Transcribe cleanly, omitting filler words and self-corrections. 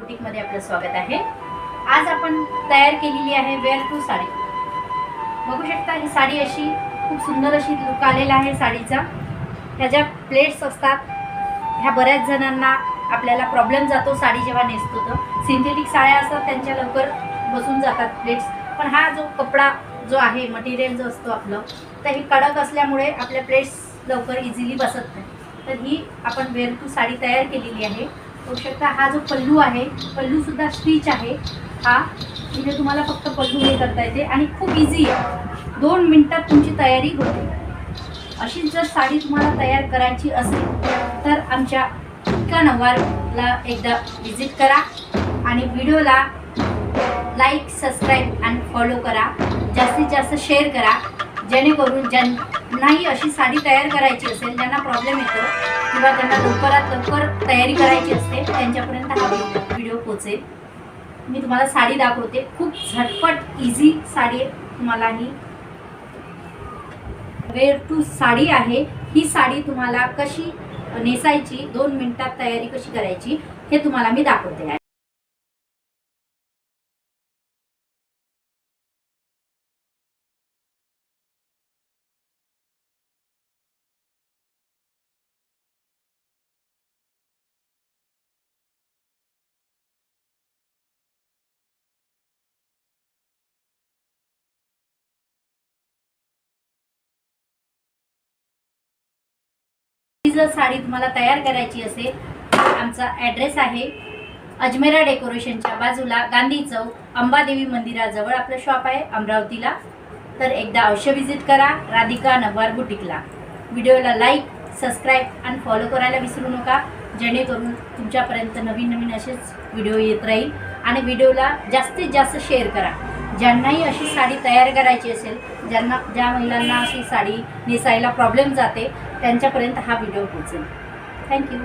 बुटीकमध्ये आपलं स्वागत आहे। आज आपण तयार केलेली आहे वेअर टू साडी। बघू शकता ही साडी अशी खूप सुंदर अशी लुक आलेला आहे साडीचा। ह्या ज्या प्लेट्स असतात ह्या बऱ्याच जणांना आपल्याला प्रॉब्लेम जातो साडी जेव्हा नेसतो तर सिंथेटिक साड्या असतात त्यांच्या लवकर बसून जातात प्लेट्स, पण हा जो कपडा जो आहे मटेरियल जो असतो आपलं तर ही कडक असल्यामुळे आपल्या प्लेट्स लवकर इझिली बसत नाही। तर ही आपण वेअर टू साडी तयार केलेली आहे। बघू शकता हा जो पल्लू आहे पल्लू सुद्धा स्टिच आहे। हा म्हणजे तुम्हाला फक्त पल्लू हे करता येते आणि खूप इझी आहे, 2 मिनिटात तुमची तयारी होते। अशीच जर साडी तुम्हाला तयार करायची असेल तर आमच्या इतका नवारला एकदा विजिट करा आणि व्हिडिओला लाईक सबस्क्राईब आणि फॉलो करा, जास्तीत जास्त शेअर करा, जेणेकरून ज्यांनाही अशी साडी तयार करायची असेल, ज्यांना प्रॉब्लेम येतो किंवा त्यांना लवकरात लवकर तयारी करायची असते त्यांच्यापर्यंत हा व्हिडिओ पोहोचेल। मी तुम्हाला साडी दाखवते, खूप झटपट इझी साडी आहे। तुम्हाला ही वेअर टू साडी आहे। ही साडी तुम्हाला कशी नेसायची, 2 मिनिटात तयारी कशी करायची हे तुम्हाला मी दाखवते आहे। जर साडी तुम्हाला तयार करायची असेल आमचा ॲड्रेस आहे अजमेरा डेकोरेशनच्या बाजूला गांधी चौक अंबादेवी मंदिराजवळ आपलं शॉप आहे अमरावतीला। तर एकदा अवश्य विजिट करा राधिका नवार बुटीकला। व्हिडिओला लाईक सबस्क्राईब आणि फॉलो करायला विसरू नका, जेणेकरून तुमच्यापर्यंत नवीन नवीन असेच व्हिडिओ येत राहील। आणि व्हिडिओला जास्तीत जास्त शेअर करा। ज्यांनाही अशी साडी तयार करायची असेल, ज्या महिलांना अशी साडी नेसायला प्रॉब्लेम जाते त्यांच्यापर्यंत हा व्हिडिओ पोहोचेल। थँक्यू।